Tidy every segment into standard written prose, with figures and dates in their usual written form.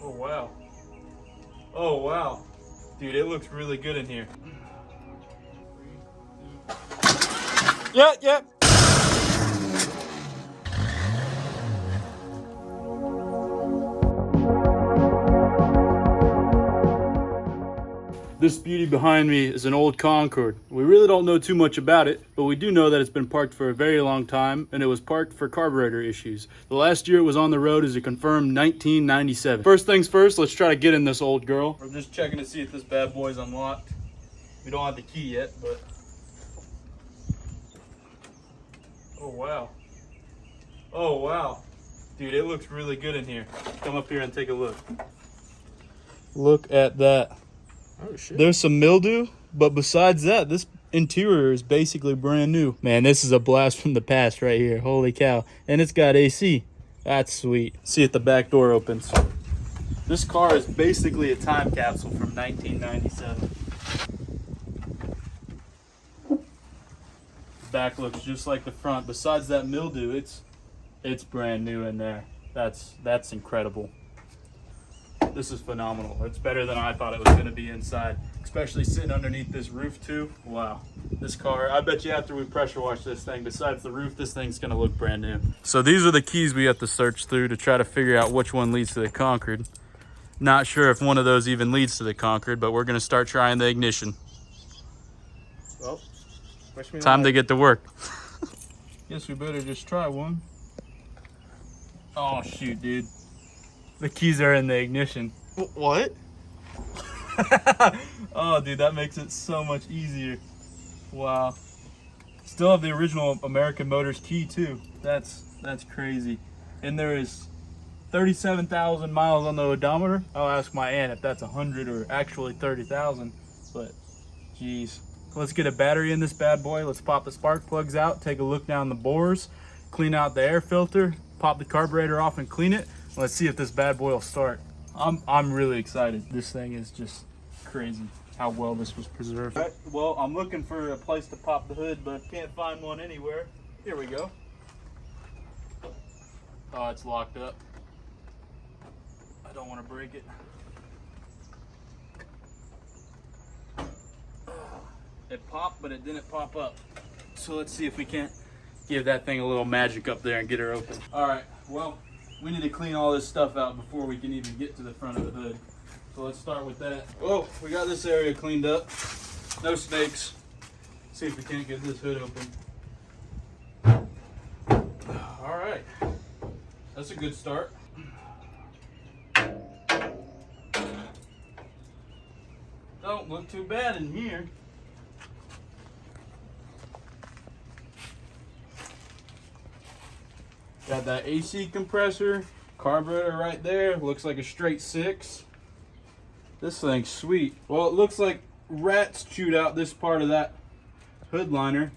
Oh wow. Oh wow. Dude, it looks really good in here. Yeah. This beauty behind me is an old Concord. We really don't know too much about it, but we do know that it's been parked for a very long time, and it was parked for carburetor issues. The last year it was on the road is a confirmed 1997. First things first, let's try to get in this old girl. We're just checking to see if this bad boy's unlocked. We don't have the key yet, but... Oh wow. Oh wow. Dude, it looks really good in here. Come up here and take a look. Look at that. Oh shit. There's some mildew, but besides that, this interior is basically brand new. Man, this is a blast from the past right here. Holy cow. And it's got AC. That's sweet. See if the back door opens. This car is basically a time capsule from 1997. The back looks just like the front. Besides that mildew, it's brand new in there. That's incredible. This is phenomenal. It's better than I thought it was going to be inside, especially sitting underneath this roof too. Wow. This car, I bet you after we pressure wash this thing, besides the roof, this thing's going to look brand new. So these are the keys we have to search through to try to figure out which one leads to the Concord. Not sure if one of those even leads to the Concord, but we're going to start trying the ignition. Well, wish me Time luck. to get to work. Guess we better just try one. Oh shoot, dude. The keys are in the ignition. What? Oh, dude, that makes it so much easier. Wow. Still have the original American Motors key too. That's crazy. And there is 37,000 miles on the odometer. I'll ask my aunt if that's 100 or actually 30,000. But, geez. Let's get a battery in this bad boy. Let's pop the spark plugs out, take a look down the bores, clean out the air filter, pop the carburetor off and clean it. Let's see if this bad boy will start. I'm really excited. This thing is just crazy how well this was preserved. All right, well, I'm looking for a place to pop the hood, but can't find one anywhere. Here we go. Oh, it's locked up. I don't want to break it. It popped, but it didn't pop up. So let's see if we can't give that thing a little magic up there and get her open. All right, well, we need to clean all this stuff out before we can even get to the front of the hood. So let's start with that. Whoa, we got this area cleaned up. No snakes. See if we can't get this hood open. All right, that's a good start. Don't look too bad in here. Got that AC compressor, carburetor right there. Looks like a straight 6. This thing's sweet. Well, it looks like rats chewed out this part of that hood liner.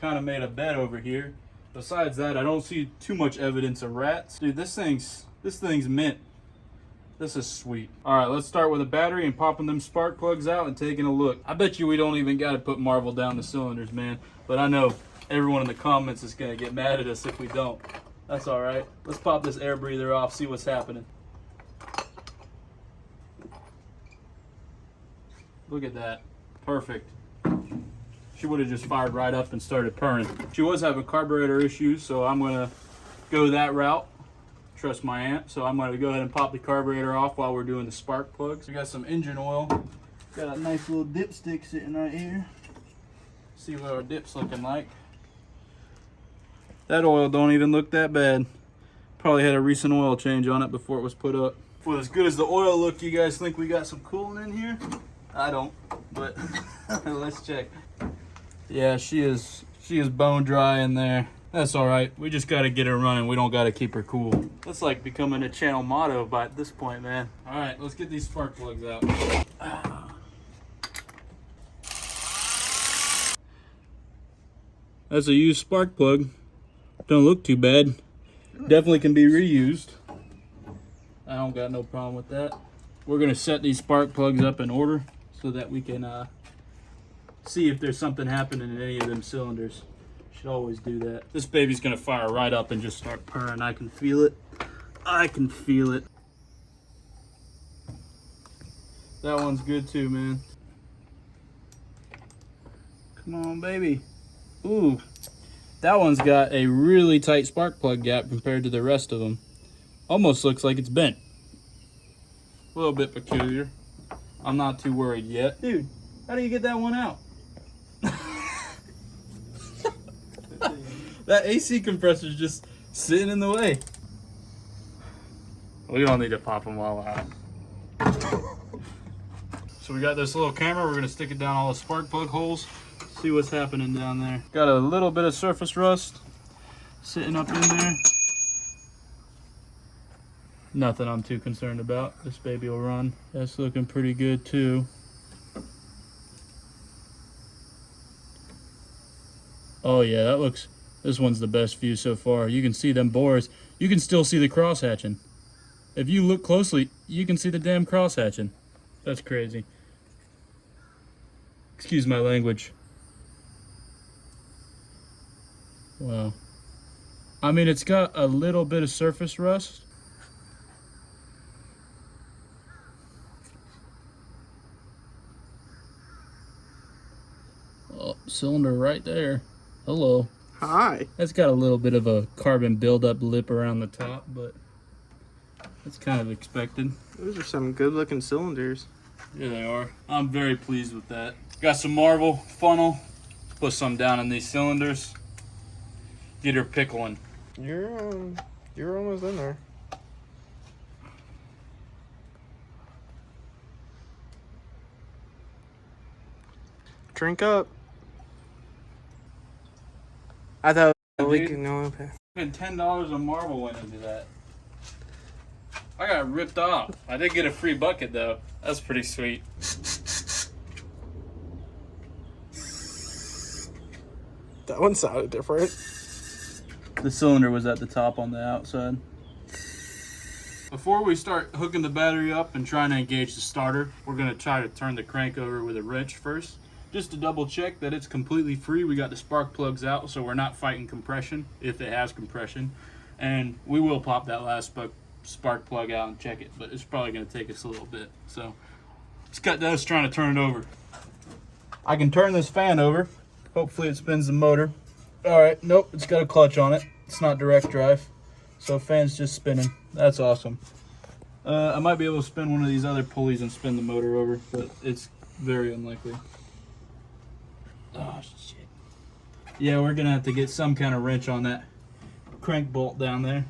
Kind of made a bed over here. Besides that, I don't see too much evidence of rats. Dude, this thing's mint. This is sweet. All right, let's start with a battery and popping them spark plugs out and taking a look. I bet you we don't even got to put marble down the cylinders, man. But I know everyone in the comments is going to get mad at us if we don't. That's all right. Let's pop this air breather off, see what's happening. Look at that. Perfect. She would have just fired right up and started purring. She was having carburetor issues, so I'm going to go that route. Trust my aunt. So I'm going to go ahead and pop the carburetor off while we're doing the spark plugs. We got some engine oil. Got a nice little dipstick sitting right here. See what our dip's looking like. That oil don't even look that bad. Probably had a recent oil change on it before it was put up. Well, as good as the oil look, you guys think we got some coolant in here? I don't, but let's check. Yeah, she is bone dry in there. That's all right. We just got to get her running. We don't got to keep her cool. That's like becoming a channel motto by this point, man. All right, let's get these spark plugs out. That's a used spark plug. Don't look too bad. Definitely can be reused. I don't got no problem with that. We're gonna set these spark plugs up in order so that we can see if there's something happening in any of them cylinders. Should always do that. This baby's gonna fire right up and just start purring. I can feel it. I can feel it. That one's good too, man. Come on, baby. Ooh, that one's got a really tight spark plug gap compared to the rest of them. Almost looks like it's bent. A little bit peculiar. I'm not too worried yet. Dude, how do you get that one out? That AC compressor's just sitting in the way. We don't need to pop them all out. So we got this little camera. We're gonna stick it down all the spark plug holes. See what's happening down there. Got a little bit of surface rust sitting up in there. Nothing I'm too concerned about. This baby will run. That's looking pretty good too. Oh yeah, that looks, this one's the best view so far. You can see them bores. You can still see the cross hatching. If you look closely, you can see the damn cross hatching. That's crazy. Excuse my language. Wow. I mean, it's got a little bit of surface rust. Oh, cylinder right there. Hello. Hi. That's got a little bit of a carbon buildup lip around the top, but that's kind of expected. Those are some good looking cylinders. Yeah, they are. I'm very pleased with that. Got some Marvel funnel. Put some down in these cylinders. Get her pickling. You're almost in there. Drink up. I thought we could no pay. $10 of Marvel went into that. I got ripped off. I did get a free bucket though. That's pretty sweet. That one sounded different. The cylinder was at the top on the outside. Before we start hooking the battery up and trying to engage the starter, we're gonna try to turn the crank over with a wrench first, just to double check that it's completely free. We got the spark plugs out, so we're not fighting compression, if it has compression. And we will pop that last spark plug out and check it, but it's probably gonna take us a little bit. So let's cut those trying to turn it over. I can turn this fan over. Hopefully it spins the motor. All right, nope, it's got a clutch on it. It's not direct drive, so fan's just spinning. That's awesome. I might be able to spin one of these other pulleys and spin the motor over, but it's very unlikely. Oh shit. Yeah, we're gonna have to get some kind of wrench on that crank bolt down there.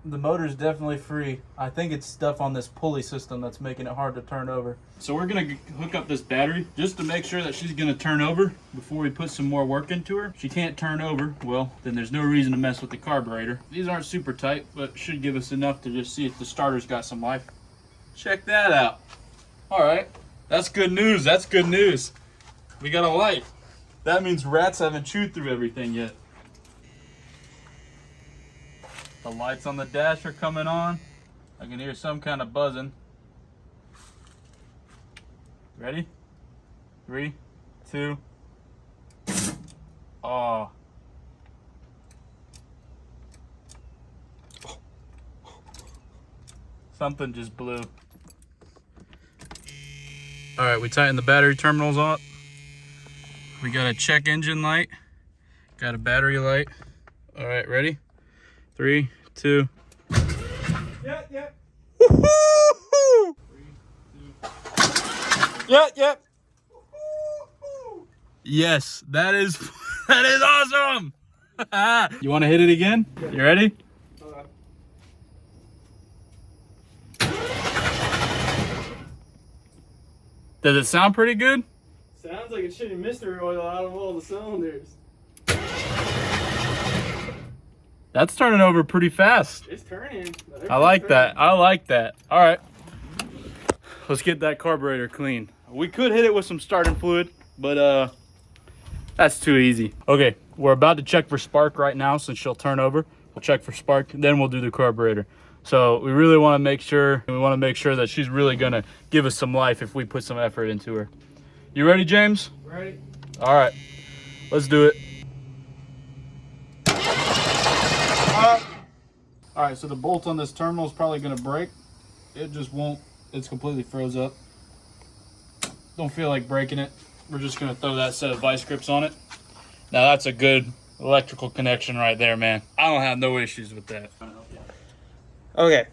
The motor's definitely free. I think it's stuff on this pulley system that's making it hard to turn over. So we're gonna hook up this battery just to make sure that she's gonna turn over before we put some more work into her. If she can't turn over, well, then there's no reason to mess with the carburetor. These aren't super tight, but should give us enough to just see if the starter's got some life. Check that out. All right, that's good news. That's good news. We got a light. That means rats haven't chewed through everything yet. The lights on the dash are coming on. I can hear some kind of buzzing. Ready? 3, 2. Oh. Something just blew. All right, we tightened the battery terminals up. We got a check engine light. Got a battery light. All right, ready? 3, 2. Yep. Woohoo! 3, 2. Yep. Yes, that is awesome. You want to hit it again? You ready? Does it sound pretty good? Sounds like it's shooting mystery oil out of all the cylinders. That's turning over pretty fast. It's turning. I like that. All right. Let's get that carburetor clean. We could hit it with some starting fluid, but that's too easy. Okay, we're about to check for spark right now since she'll turn over. We'll check for spark, then we'll do the carburetor. So we really want to make sure that she's really gonna give us some life if we put some effort into her. You ready, James? Ready. All right. Let's do it. All right, so the bolt on this terminal is probably gonna break. It just won't, it's completely froze up. Don't feel like breaking it. We're just gonna throw that set of vice grips on it. Now that's a good electrical connection right there, man. I don't have no issues with that. Okay,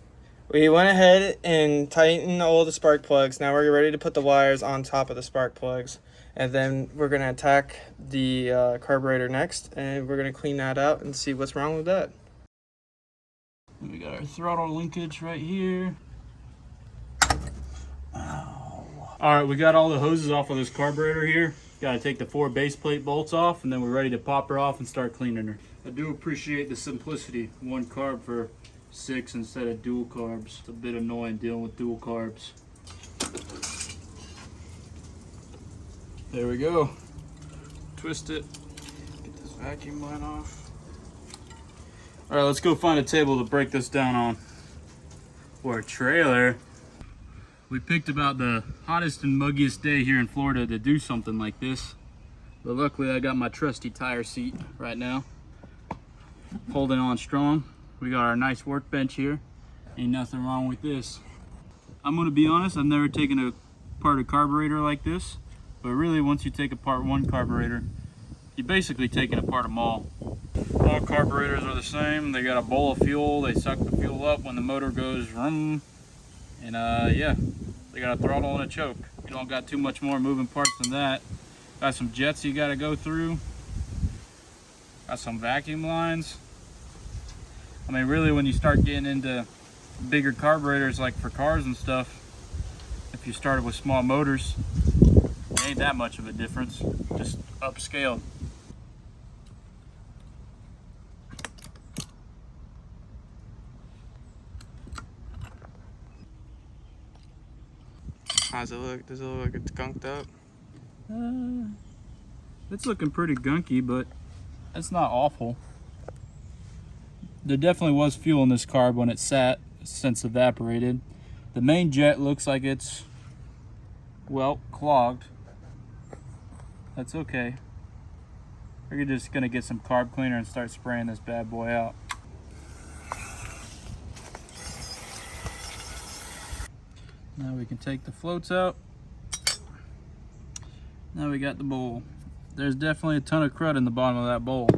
we went ahead and tightened all the spark plugs. Now we're ready to put the wires on top of the spark plugs. And then we're gonna attack the carburetor next, and we're gonna clean that out and see what's wrong with that. We got our throttle linkage right here. Ow. All right, we got all the hoses off of this carburetor here. Got to take the 4 base plate bolts off, and then we're ready to pop her off and start cleaning her. I do appreciate the simplicity. 1 carb for 6 instead of dual carbs. It's a bit annoying dealing with dual carbs. There we go. Twist it. Get this vacuum line off. All right, let's go find a table to break this down on. Or a trailer. We picked about the hottest and muggiest day here in Florida to do something like this. But luckily I got my trusty tire seat right now. Holding on strong. We got our nice workbench here. Ain't nothing wrong with this. I'm gonna be honest, I've never taken apart a carburetor like this. But really, once you take apart one carburetor, you're basically taking apart them all. All carburetors are the same. They got a bowl of fuel. They suck the fuel up when the motor goes vroom. And yeah, they got a throttle and a choke. You don't got too much more moving parts than that. Got some jets you got to go through. Got some vacuum lines. I mean, really, when you start getting into bigger carburetors, like for cars and stuff, if you started with small motors, it ain't that much of a difference, just upscaled. How's it look? Does it look like it's gunked up? It's looking pretty gunky, but it's not awful. There definitely was fuel in this carb when it sat, since evaporated. The main jet looks like it's, well, clogged. That's okay. We're just gonna get some carb cleaner and start spraying this bad boy out. Now we can take the floats out. Now we got the bowl. There's definitely a ton of crud in the bottom of that bowl.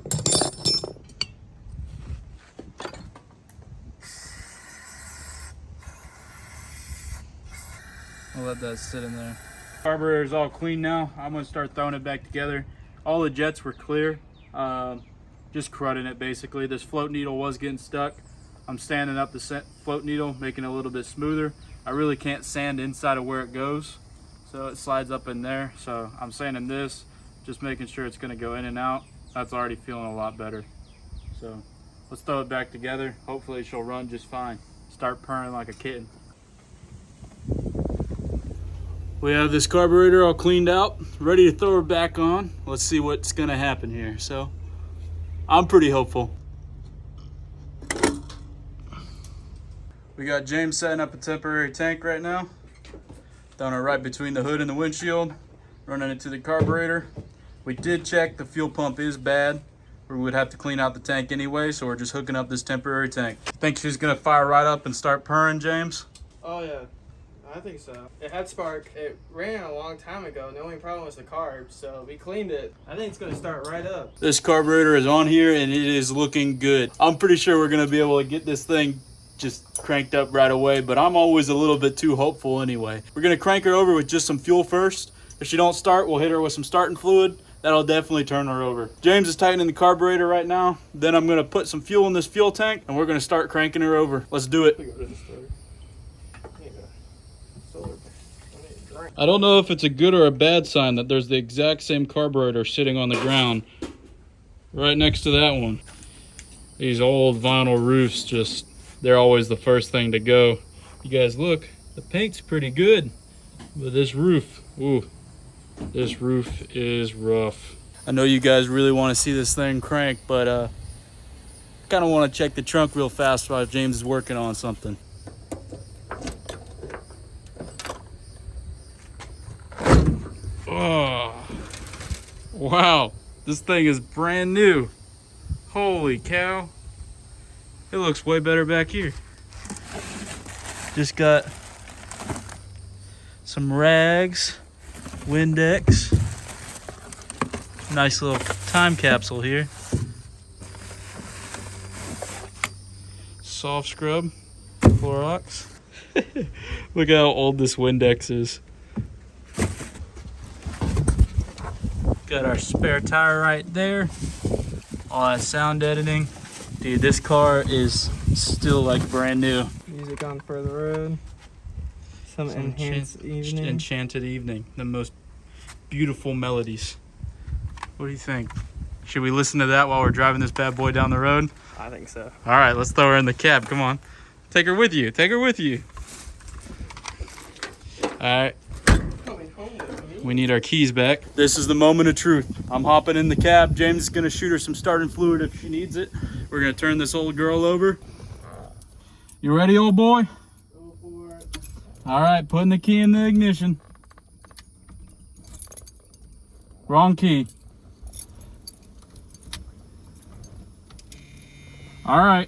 I'll let that sit in there. Carburetor's all clean now. I'm gonna start throwing it back together. All the jets were clear. Just crud in it basically. This float needle was getting stuck. I'm sanding up the float needle, making it a little bit smoother. I really can't sand inside of where it goes, so it slides up in there. So I'm sanding this, just making sure it's gonna go in and out. That's already feeling a lot better. So let's throw it back together. Hopefully she'll run just fine. Start purring like a kitten. We have this carburetor all cleaned out, ready to throw her back on. Let's see what's gonna happen here. So I'm pretty hopeful. We got James setting up a temporary tank right now. Throwing it right between the hood and the windshield, running it to the carburetor. We did check, the fuel pump is bad. We would have to clean out the tank anyway, so we're just hooking up this temporary tank. Think she's gonna fire right up and start purring, James? Oh yeah, I think so. It had spark. It ran a long time ago. The only problem was the carb, so we cleaned it. I think it's gonna start right up. This carburetor is on here and it is looking good. I'm pretty sure we're gonna be able to get this thing just cranked up right away, but I'm always a little bit too hopeful anyway. We're gonna crank her over with just some fuel first. If she don't start, we'll hit her with some starting fluid. That'll definitely turn her over. James is tightening the carburetor right now. Then I'm gonna put some fuel in this fuel tank and we're gonna start cranking her over. Let's do it. I don't know if it's a good or a bad sign that there's the exact same carburetor sitting on the ground right next to that one. These old vinyl roofs, just, they're always the first thing to go. You guys look, the paint's pretty good, but this roof, ooh, this roof is rough. I know you guys really want to see this thing crank, but kind of want to check the trunk real fast while James is working on something. Oh, wow. This thing is brand new. Holy cow. It looks way better back here. Just got some rags, Windex. Nice little time capsule here. Soft scrub, Clorox. Look how old this Windex is. Got our spare tire right there. All that sound editing. Dude, this car is still like brand new. Music on for the road. Some enhanced evening. Enchanted evening. The most beautiful melodies. What do you think? Should we listen to that while we're driving this bad boy down the road? I think so. All right, let's throw her in the cab. Come on. Take her with you. Take her with you. All right. Coming home with me. We need our keys back. This is the moment of truth. I'm hopping in the cab. James is going to shoot her some starting fluid if she needs it. We're going to turn this old girl over. You ready, old boy? Go for it. All right, putting the key in the ignition. Wrong key. All right.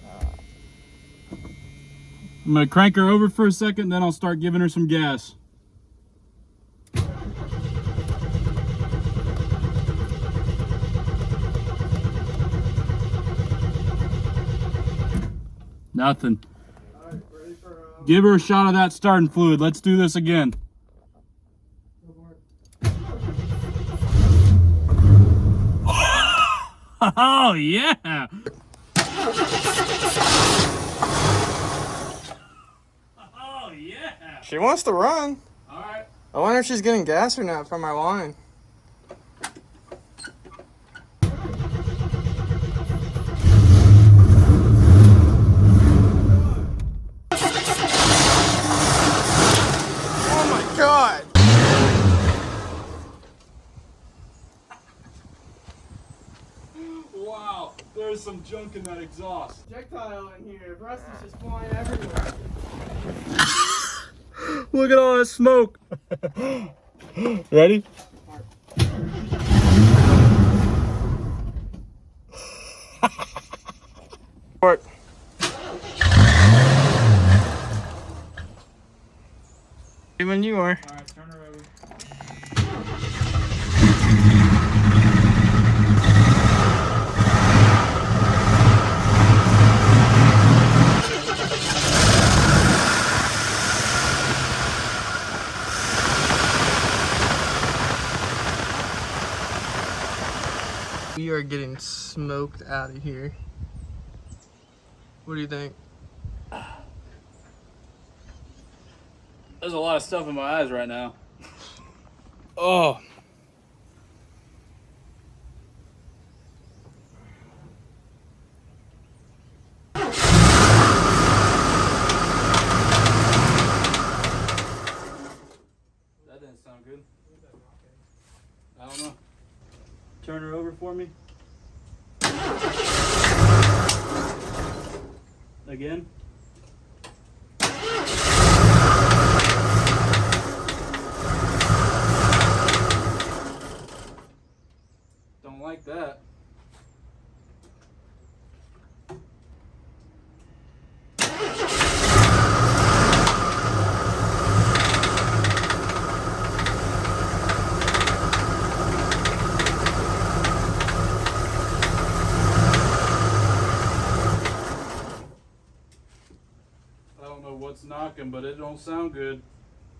I'm gonna crank her over for a second, then I'll start giving her some gas. Nothing. All right, ready for Give her a shot of that starting fluid. Let's do this again. go for it. Oh, yeah. Oh, yeah. She wants to run. All right. I wonder if she's getting gas or not from my line. Oh my God. Wow, there's some junk in that exhaust. Projectile in here. Rust is just flying everywhere. Look at all that smoke. Ready? What? When you are. All right, turn her over. We are getting smoked out of here. What do you think? There's a lot of stuff in my eyes right now. Oh. That didn't sound good. I don't know. Turn her over for me. Again. Don't like that. I don't know what's knocking, but it don't sound good.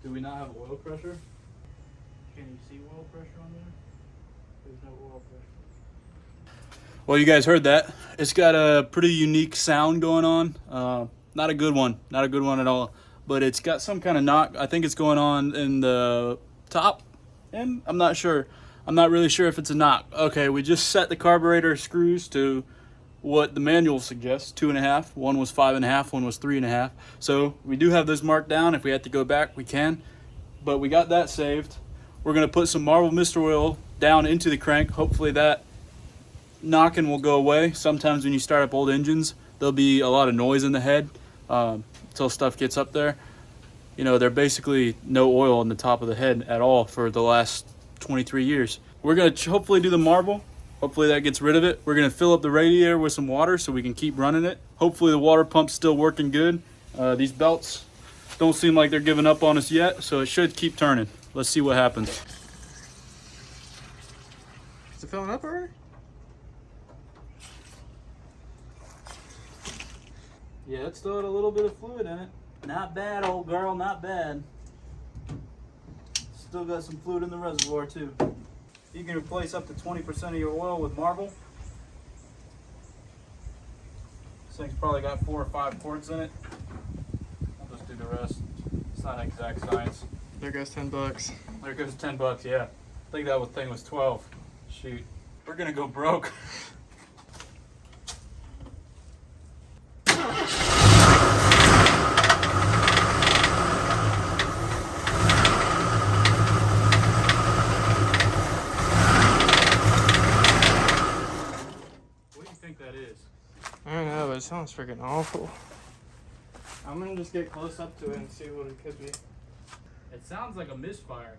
Do we not have oil pressure? Can you see oil pressure on there? There's no oil pressure. Well, you guys heard that. It's got a pretty unique sound going on. Not a good one. Not a good one at all. But it's got some kind of knock. I think it's going on in the top end. I'm not sure. I'm not really sure if it's a knock. Okay, we just set the carburetor screws to what the manual suggests, 2.5. One was 5.5, one was 3.5. So we do have those marked down. If we have to go back, we can. But we got that saved. We're gonna put some Marvel Mr. Oil down into the crank. Hopefully that knocking will go away. Sometimes when you start up old engines, there'll be a lot of noise in the head until stuff gets up there. You know, there's basically no oil on the top of the head at all for the last 23 years. We're gonna hopefully do the marble Hopefully that gets rid of it. We're gonna fill up the radiator with some water so we can keep running it. Hopefully the water pump's still working good. These belts don't seem like they're giving up on us yet, so it should keep turning. Let's see what happens. Is it filling up already? Yeah, it's still had a little bit of fluid in it. Not bad, old girl, not bad. Still got some fluid in the reservoir too. You can replace up to 20% of your oil with marble. This thing's probably got 4 or 5 quarts in it. I'll just do the rest. It's not an exact science. There goes $10. There goes $10, yeah. I think that thing was 12. Shoot. We're gonna go broke. I don't know, but it sounds freaking awful. I'm gonna just get close up to it and see what it could be. It sounds like a misfire.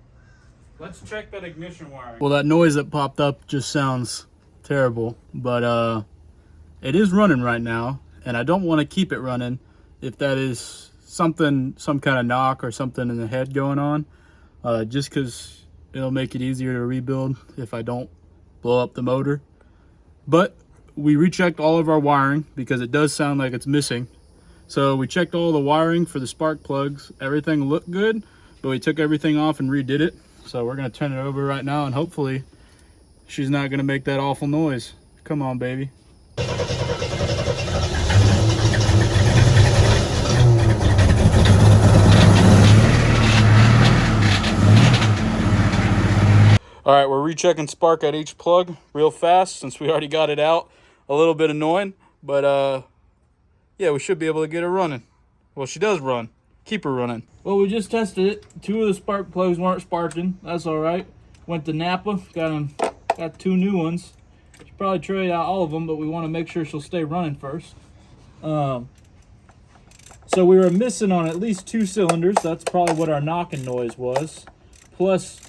Let's check that ignition wiring. Well, that noise that popped up just sounds terrible, but it is running right now, and I don't want to keep it running if that is some kind of knock or something in the head going on, just because it'll make it easier to rebuild if I don't blow up the motor. But we rechecked all of our wiring because it does sound like it's missing. So we checked all the wiring for the spark plugs. Everything looked good, but we took everything off and redid it. So we're gonna turn it over right now, and hopefully she's not gonna make that awful noise. Come on, baby. All right, we're rechecking spark at each plug real fast since we already got it out. A little bit annoying, but yeah, we should be able to get her running. Well, she does run. Keep her running. Well, we just tested it. 2 of the spark plugs weren't sparking. That's all right. Went to Napa, got 2 new ones. Should probably trade out all of them, but we want to make sure she'll stay running first. So we were missing on at least 2 cylinders. That's probably what our knocking noise was. Plus,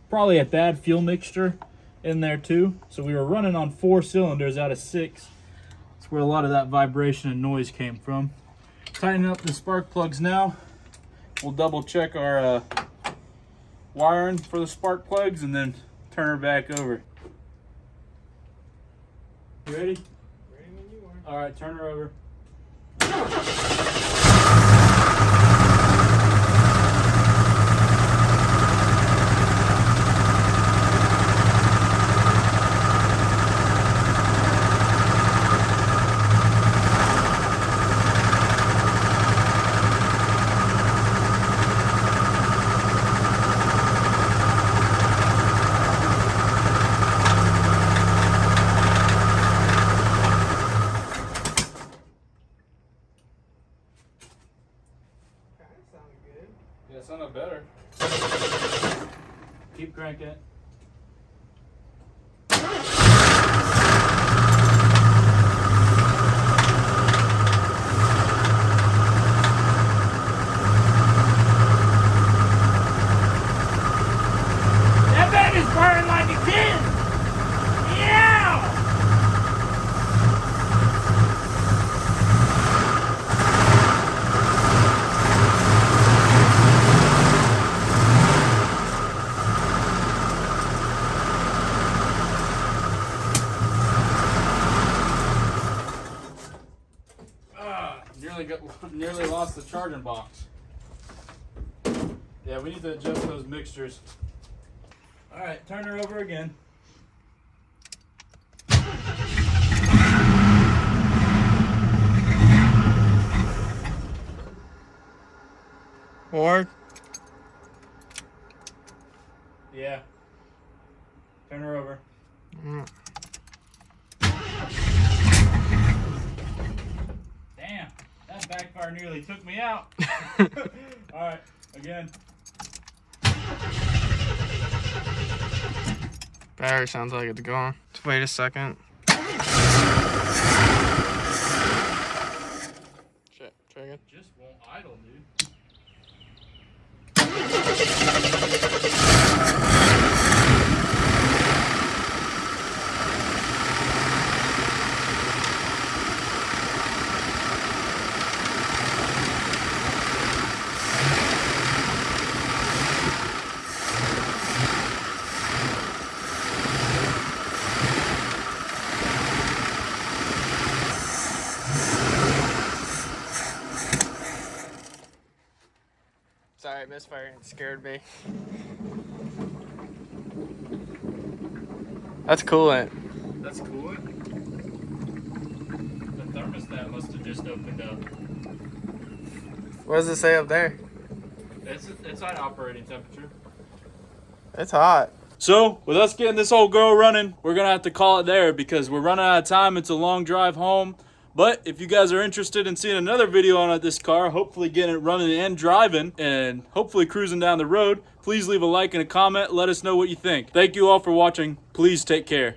probably a bad fuel mixture in there too. So we were running on 4 cylinders out of 6. That's where a lot of that vibration and noise came from. Tightening up the spark plugs now. We'll double check our wiring for the spark plugs and then turn her back over. You ready? Ready when you are. All right, turn her over. Yeah, sounded better. Keep cranking it. That baby's burning like a kid! Yeah! Nearly lost the charging box. Yeah, we need to adjust those mixtures. All right, turn her over again. Or Yeah. Turn her over. Damn, that backfire nearly took me out. All right, again. battery sounds like it's gone. Just wait a second. Shit, try again. Just won't idle, dude. misfire and it scared me. That's coolant. That's coolant? The thermostat must have just opened up. What does it say up there? It's at operating temperature. It's hot. So, with us getting this old girl running, we're going to have to call it there because we're running out of time. It's a long drive home. But if you guys are interested in seeing another video on this car, hopefully getting it running and driving, and hopefully cruising down the road, please leave a like and a comment. Let us know what you think. Thank you all for watching. Please take care.